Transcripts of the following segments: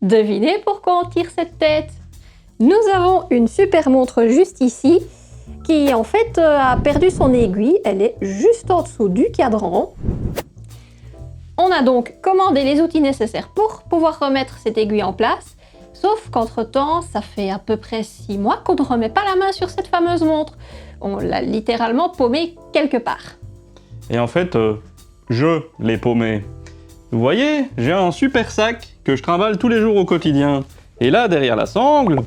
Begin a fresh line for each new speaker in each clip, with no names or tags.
Devinez pourquoi on tire cette tête? Nous avons une super montre juste ici qui en fait a perdu son aiguille. Elle est juste en dessous du cadran. On a donc commandé les outils nécessaires pour pouvoir remettre cette aiguille en place. Sauf qu'entre-temps, ça fait à peu près 6 mois qu'on ne remet pas la main sur cette fameuse montre. On l'a littéralement paumée quelque part.
Et en fait, je l'ai paumée. Vous voyez, j'ai un super sac que je trimballe tous les jours au quotidien. Et là, derrière la sangle,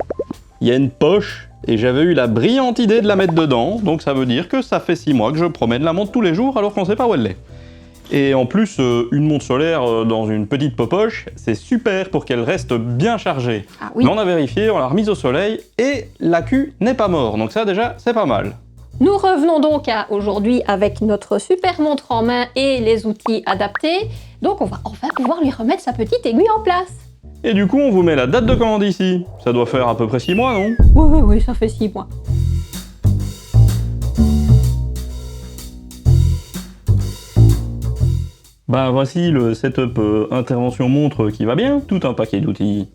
il y a une poche. Et j'avais eu la brillante idée de la mettre dedans. Donc ça veut dire que ça fait 6 mois que je promène la montre tous les jours alors qu'on ne sait pas où elle est. Et en plus, une montre solaire dans une petite popoche, c'est super pour qu'elle reste bien chargée.
Ah oui.
Mais on a vérifié, on l'a remise au soleil et l'accu n'est pas mort. Donc ça déjà, c'est pas mal.
Nous revenons donc à aujourd'hui avec notre super montre en main et les outils adaptés. Donc on va enfin pouvoir lui remettre sa petite aiguille en place.
Et du coup, on vous met la date de commande ici. Ça doit faire à peu près 6 mois, non?
Oui, ça fait 6 mois.
Ben voici le setup intervention montre qui va bien, tout un paquet d'outils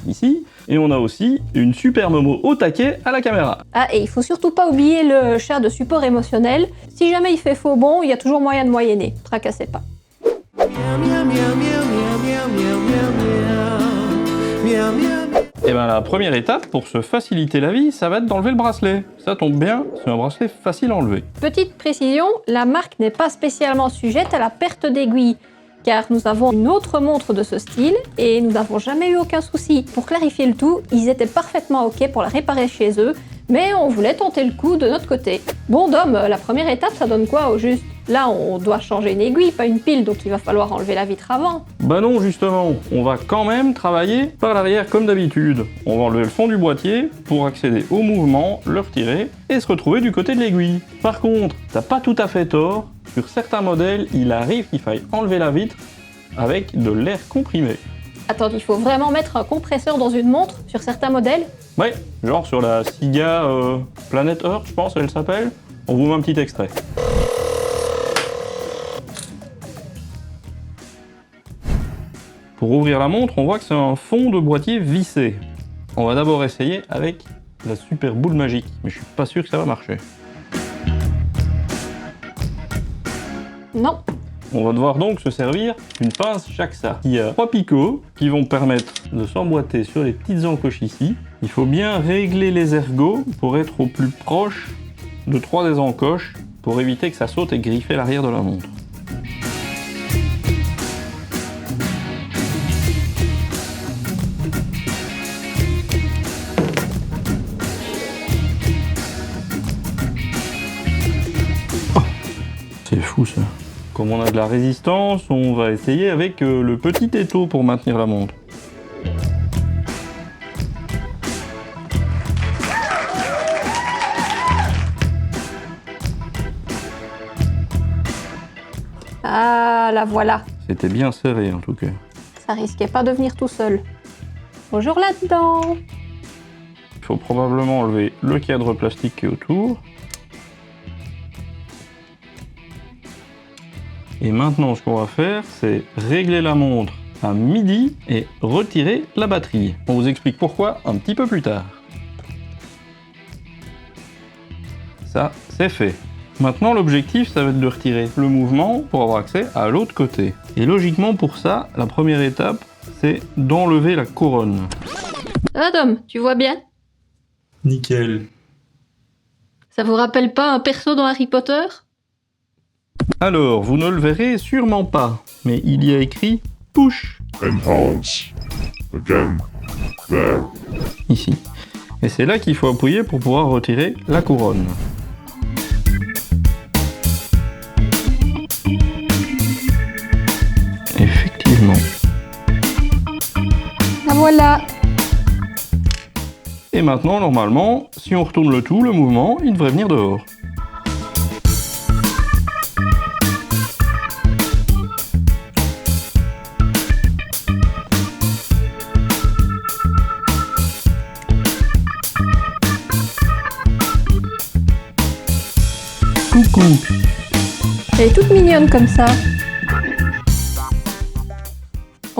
ici, et on a aussi une super Momo au taquet à la caméra.
Ah, et il faut surtout pas oublier le chat de support émotionnel. Si jamais il fait faux bon, il y a toujours moyen de moyenner. Tracassez pas.
Et ben la première étape pour se faciliter la vie, ça va être d'enlever le bracelet. Ça tombe bien, c'est un bracelet facile à enlever.
Petite précision, la marque n'est pas spécialement sujette à la perte d'aiguille, car nous avons une autre montre de ce style et nous n'avons jamais eu aucun souci. Pour clarifier le tout, ils étaient parfaitement ok pour la réparer chez eux, mais on voulait tenter le coup de notre côté. Bon Dom, la première étape ça donne quoi au juste? Là on doit changer une aiguille, pas une pile, donc il va falloir enlever la vitre avant.
Bah non justement, on va quand même travailler par l'arrière comme d'habitude. On va enlever le fond du boîtier pour accéder au mouvement, le retirer et se retrouver du côté de l'aiguille. Par contre, t'as pas tout à fait tort, sur certains modèles, il arrive qu'il faille enlever la vitre avec de l'air comprimé.
Attends, il faut vraiment mettre un compresseur dans une montre sur certains modèles?
Ouais, genre sur la Siga Planet Earth, je pense, elle s'appelle. On vous met un petit extrait. Pour ouvrir la montre, on voit que c'est un fond de boîtier vissé. On va d'abord essayer avec la super boule magique, mais je suis pas sûr que ça va marcher.
Non.
On va devoir donc se servir d'une pince Shaxa. Il y a 3 picots qui vont permettre de s'emboîter sur les petites encoches ici. Il faut bien régler les ergots pour être au plus proche de 3 des encoches pour éviter que ça saute et griffer l'arrière de la montre. Oh, c'est fou ça. Comme on a de la résistance, on va essayer avec le petit étau pour maintenir la montre.
Ah, la voilà.
C'était bien serré en tout cas.
Ça risquait pas de venir tout seul. Bonjour là-dedans.
Il faut probablement enlever le cadre plastique qui est autour. Et maintenant, ce qu'on va faire, c'est régler la montre à midi et retirer la batterie. On vous explique pourquoi un petit peu plus tard. Ça, c'est fait. Maintenant, l'objectif, ça va être de retirer le mouvement pour avoir accès à l'autre côté. Et logiquement, pour ça, la première étape, c'est d'enlever la couronne.
Ah Dom, tu vois bien?
Nickel.
Ça vous rappelle pas un perso dans Harry Potter?
Alors, vous ne le verrez sûrement pas, mais il y a écrit « Push »
Enhance. Again. There.
ici. Et c'est là qu'il faut appuyer pour pouvoir retirer la couronne. Effectivement.
La voilà.
Et maintenant, normalement, si on retourne le tout, le mouvement, il devrait venir dehors. Coucou.
Elle est toute mignonne comme ça.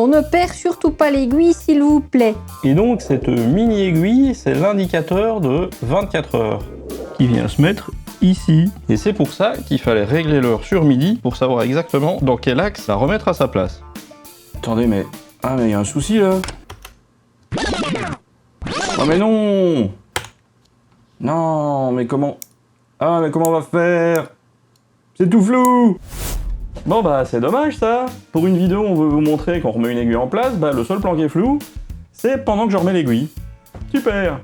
On ne perd surtout pas l'aiguille, s'il vous plaît.
Et donc cette mini aiguille, c'est l'indicateur de 24 heures qui vient se mettre ici. Et c'est pour ça qu'il fallait régler l'heure sur midi pour savoir exactement dans quel axe la remettre à sa place. Attendez, mais... Ah, mais il y a un souci, là. Oh, mais non! Non, mais comment... Ah, mais comment on va faire? C'est tout flou! Bon, bah, c'est dommage, ça. Pour une vidéo, on veut vous montrer qu'on remet une aiguille en place. Bah, le seul plan qui est flou, c'est pendant que je remets l'aiguille. Super!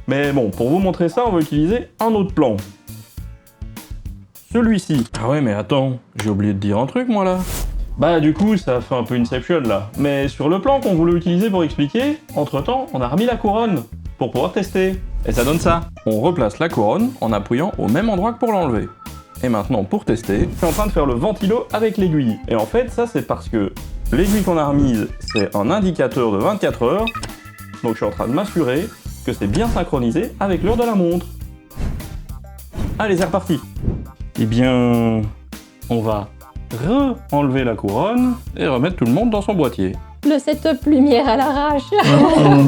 Mais bon, pour vous montrer ça, on va utiliser un autre plan. Celui-ci. Ah ouais, mais attends, j'ai oublié de dire un truc, moi, là. Bah du coup, ça fait un peu Inception, là. Mais sur le plan qu'on voulait utiliser pour expliquer, entre-temps, on a remis la couronne pour pouvoir tester. Et ça donne ça. On replace la couronne en appuyant au même endroit que pour l'enlever. Et maintenant, pour tester, je suis en train de faire le ventilo avec l'aiguille. Et en fait, ça, c'est parce que l'aiguille qu'on a remise, c'est un indicateur de 24 heures. Donc je suis en train de m'assurer que c'est bien synchronisé avec l'heure de la montre. Allez, c'est reparti. Eh bien, on va re-enlever la couronne et remettre tout le monde dans son boîtier.
Le setup lumière à l'arrache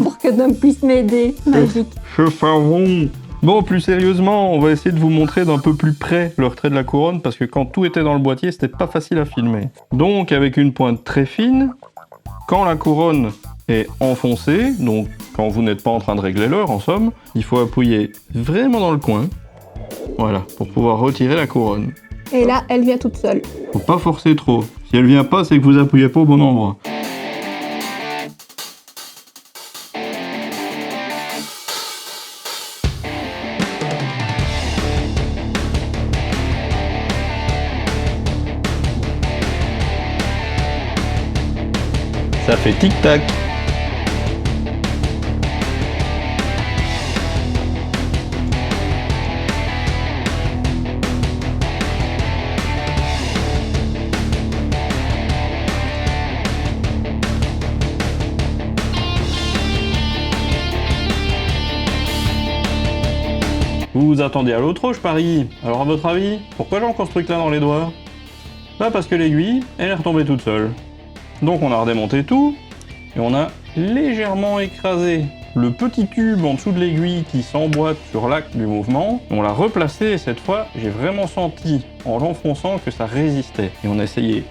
pour que Dom puisse m'aider. Magique.
Je savon. Bon, plus sérieusement, on va essayer de vous montrer d'un peu plus près le retrait de la couronne parce que quand tout était dans le boîtier, c'était pas facile à filmer. Donc, avec une pointe très fine, quand la couronne est enfoncée, donc quand vous n'êtes pas en train de régler l'heure en somme, il faut appuyer vraiment dans le coin, voilà, pour pouvoir retirer la couronne.
Et là, elle vient toute seule.
Faut pas forcer trop. Si elle vient pas, c'est que vous appuyez pas au bon endroit. Ça fait tic-tac. Vous vous attendez à l'autre, je parie. Alors à votre avis, pourquoi j'ai encore ce truc là dans les doigts? Bah parce que l'aiguille, elle est retombée toute seule. Donc on a redémonté tout, et on a légèrement écrasé le petit tube en dessous de l'aiguille qui s'emboîte sur l'acte du mouvement. On l'a replacé, et cette fois, j'ai vraiment senti, en l'enfonçant, que ça résistait. Et on a essayé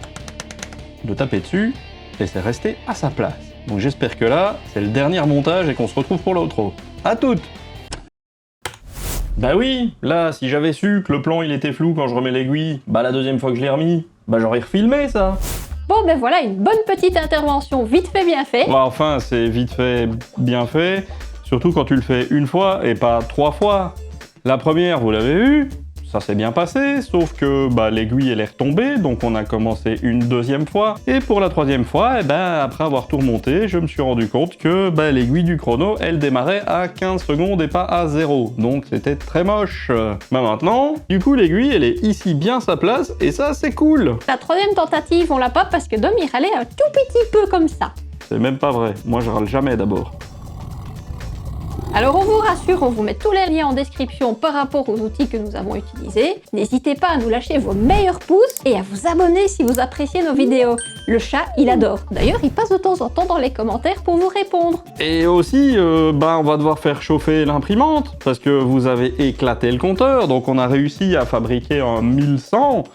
de taper dessus, et c'est resté à sa place. Donc j'espère que là, c'est le dernier montage et qu'on se retrouve pour l'outro. À toutes! Bah oui, là, si j'avais su que le plan il était flou quand je remets l'aiguille, bah la deuxième fois que je l'ai remis, bah j'aurais refilmé ça.
Bon, ben voilà, une bonne petite intervention, vite fait, bien fait.
Ouais, enfin, c'est vite fait, bien fait, surtout quand tu le fais une fois et pas 3 fois. La première, vous l'avez vu, ça s'est bien passé, sauf que bah, l'aiguille elle est retombée, donc on a commencé une deuxième fois. Et pour la troisième fois, eh ben, après avoir tout remonté, je me suis rendu compte que bah, l'aiguille du chrono, elle démarrait à 15 secondes et pas à 0. Donc c'était très moche. Bah maintenant, du coup l'aiguille elle est ici bien à sa place, et ça c'est cool.
La troisième tentative, on l'a pas parce que Dom il râlait un tout petit peu comme ça.
C'est même pas vrai, moi je râle jamais d'abord.
Alors on vous rassure, on vous met tous les liens en description par rapport aux outils que nous avons utilisés. N'hésitez pas à nous lâcher vos meilleurs pouces et à vous abonner si vous appréciez nos vidéos. Le chat, il adore. D'ailleurs, il passe de temps en temps dans les commentaires pour vous répondre.
Et aussi, bah, on va devoir faire chauffer l'imprimante parce que vous avez éclaté le compteur, donc on a réussi à fabriquer un 1100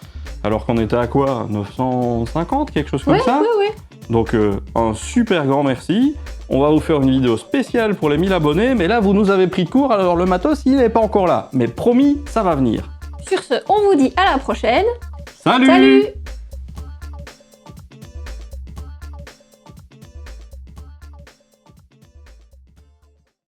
alors qu'on était à quoi? 950, quelque chose comme ça?
Oui.
Donc un super grand merci. On va vous faire une vidéo spéciale pour les 1000 abonnés, mais là vous nous avez pris de court, alors le matos il n'est pas encore là. Mais promis, ça va venir.
Sur ce, on vous dit à la prochaine.
Salut!
Salut!